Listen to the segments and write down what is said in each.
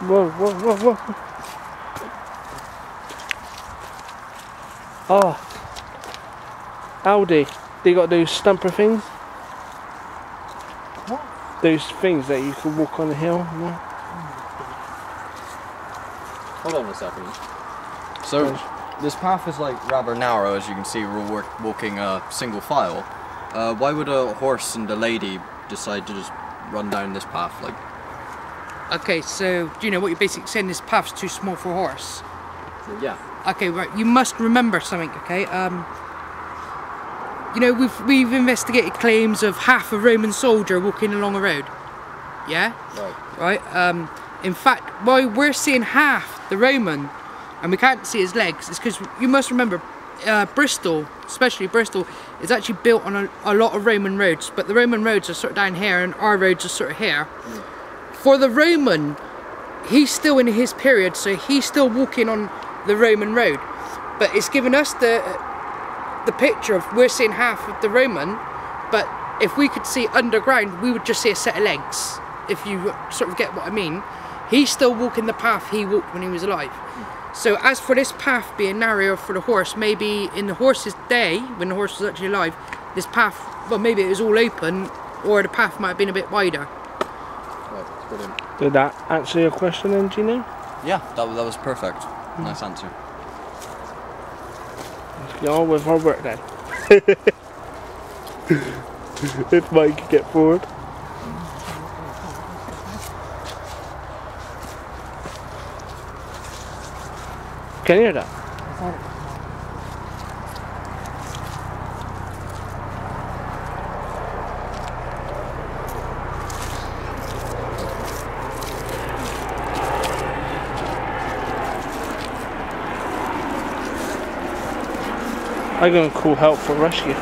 Whoa, whoa, whoa, whoa. Oh. Audi, they got those stumper things. What? Those things that you can walk on the hill. No? Hold on a second. So, this path is like rather narrow, as you can see. We're walking single file. Why would a horse and a lady decide to just run down this path? Like, okay, so do you know what you're basically saying? This path's too small for a horse. yeah. Okay, right. You must remember something. Okay. You know, we've investigated claims of half a Roman soldier walking along a road. Yeah. Right. Right. In fact, why we're seeing half the Roman, and we can't see his legs, is because you must remember, Bristol, especially Bristol, is actually built on a lot of Roman roads, but the Roman roads are sort of down here, and our roads are sort of here. For the Roman, he's still in his period, so he's still walking on the Roman road, but it's given us the picture of we're seeing half of the Roman, but if we could see underground, we would just see a set of legs, if you sort of get what I mean. He's still walking the path he walked when he was alive. So as for this path being narrower for the horse, maybe in the horse's day, when the horse was actually alive, this path, well, maybe it was all open, or the path might have been a bit wider. Right, that's brilliant. Did that answer your question then, Gino? Yeah, that was perfect. Nice answer. Let's get on with our work then. If Mike can get forward. Can you hear that? I'm gonna call help for rescue.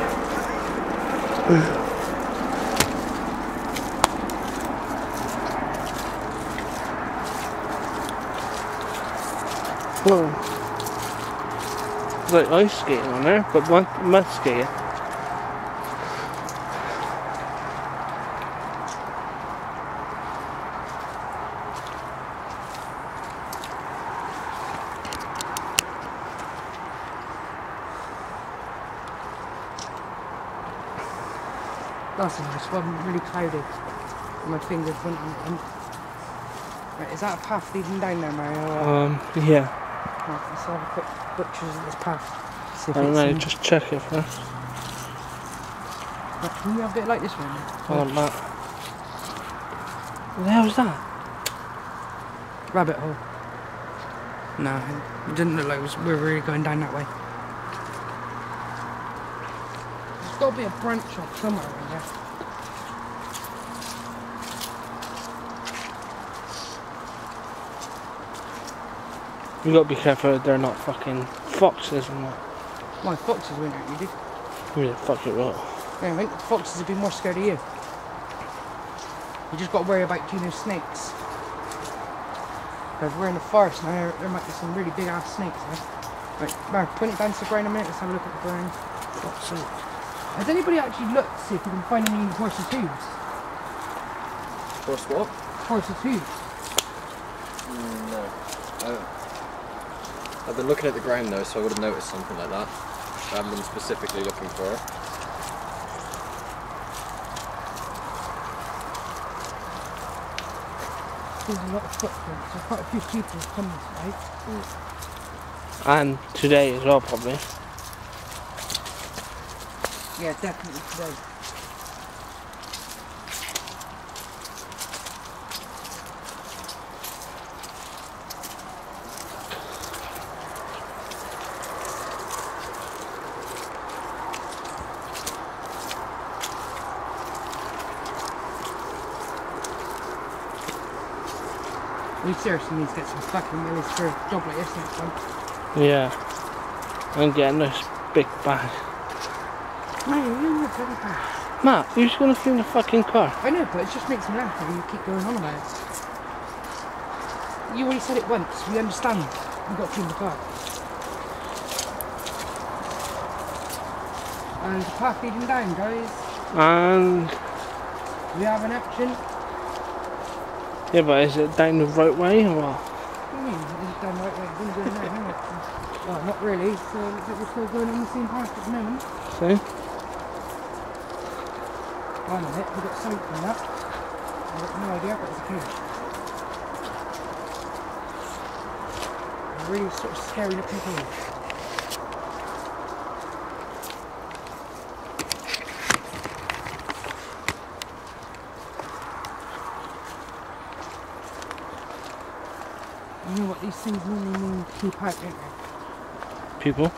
Whoa. It's like ice skating on there, but mud skating. That's a nice one, really cloudy. My fingers went on it. Right, is that a path leading down there, Mario? Yeah. Right, let's have a quick butchers of this path. See if I don't it's know, in- just check it first. Right, can you have a bit like this one? I want that. What the hell was that? Rabbit hole. No, it didn't look like we were really going down that way. There's got to be a branch off somewhere around here. You gotta be careful they're not fucking foxes and that. My foxes went at you, dude. Yeah, fuck it, right. Yeah, I think the foxes would be more scared of you. You just got to worry about those snakes. Because we're in the forest now, there might be some really big ass snakes there. Right, Mark, point it down to the ground a minute, let's have a look at the ground. Fuck's sake. Has anybody actually looked to see if you can find any horses' hooves? Horse what? Horses' hooves? No. I've been looking at the ground though, so I would have noticed something like that. I haven't been specifically looking for it. There's a lot of footprints, there's quite a few people have come this way. And today as well, probably. Yeah, definitely today. We seriously need to get some fucking willies for a job like this next time. Yeah. I'm getting this big bag. Man, you're in the bloody bag. Matt, who's gonna clean the fucking car? I know, but it just makes me laugh when you keep going on about it. You already said it once, we understand. We've got to clean the car. And the path leading down, guys. And We have an action. Yeah, but is it down the right way or what? What do you mean? Is it down the right way? It's only going down, isn't it? Well, not really. So looks like we're still going on the same path at the moment. See? Hang on a minute, we've got something coming up. I've got no idea, but it's a cage. A really sort of scary looking cage. You know what these things normally mean to keep out, don't they? People.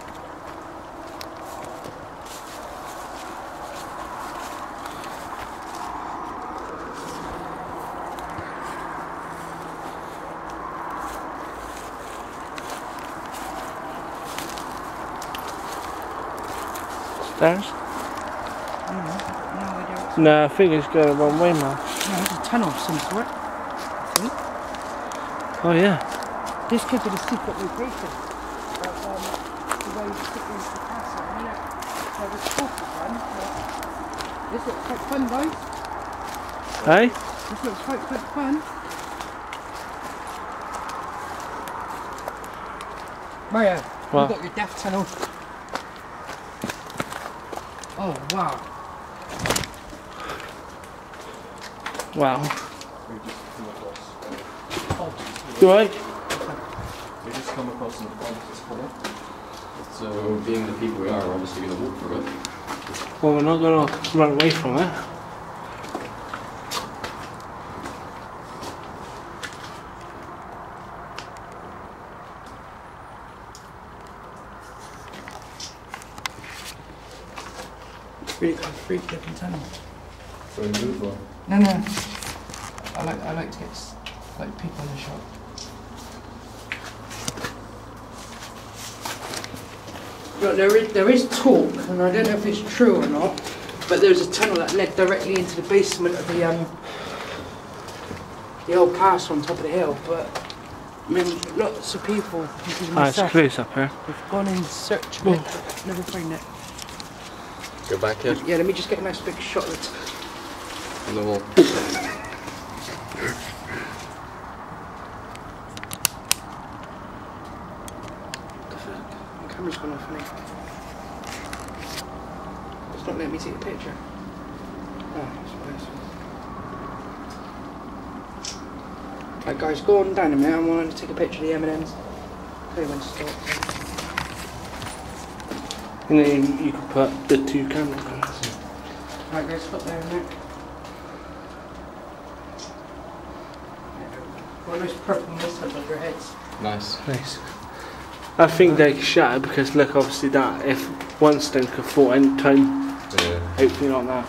Stairs? No idea. No, I think it's going one way, man. No, it's a tunnel of some sort. See? Oh yeah. This could be the secret location. But the way you sit into the castle, and look, so there's talking one. This looks quite fun, guys. Hey? This looks quite fun. Mario, What? you've got your death tunnel. Oh wow. Wow. We've just come across. You alright? We just come across an obvious corner. So, being the people we are, we're obviously going to walk through it. Well, we're not going to run away from it. Really kind of freak looking tunnel. So we move on. No. I like to get like people in the shot. Look, there is talk, and I don't know if it's true or not, but there was a tunnel that led directly into the basement of the old castle on top of the hill. But I mean, lots of people, including Ah, it's myself, close up here. have gone in search of it, but never found it. Go back here. Yeah, let me just get a nice big shot of it. On the wall. My camera's gone off, honey. It's not letting me take a picture. Oh, that's nice. Right guys, go on down a minute. I want to take a picture of the M&Ms. Tell you when to start. And then you can put the two cameras on. Right guys, stop there a minute. Got a nice purple mist up your heads. Nice. Nice. I think they shatter because look, obviously that if one stone could fall any time, Yeah. hopefully not now.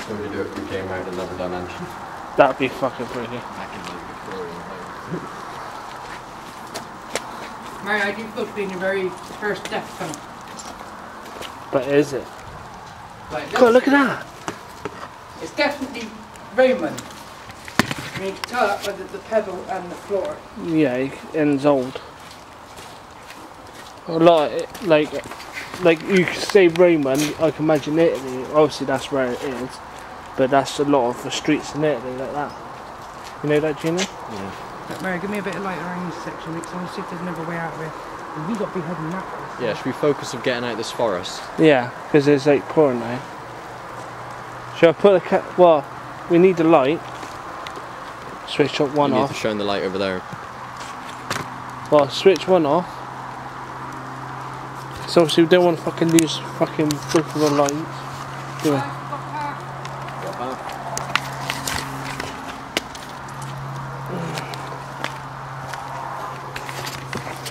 What would you do if we came out another dimension? That'd be fucking pretty. Back in the Victorian time. Mary, I do feel to be in your very first death tunnel. But is it? Like, God, look at that! It's definitely Roman. I mean, you can tell that by the pebble and the floor. Yeah, and it's old. A lot of, like you could say Roman, I can imagine Italy, obviously that's where it is, but that's a lot of the streets in Italy like that. You know that, Gina? Yeah. Look, Mary, give me a bit of light around this section because I want to see if there's another way out of here. We've got to be heading that way. Yeah, should we focus on getting out this forest? Yeah, because there's like pouring now. Shall I put the well, we need the light. Switch up one You need off. to shine the light over there. Well, switch one off. So obviously we don't want to fucking lose fucking both of the lights. Do we?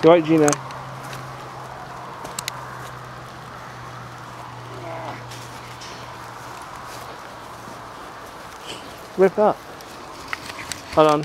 You right, Gina? Rip up. Hold on.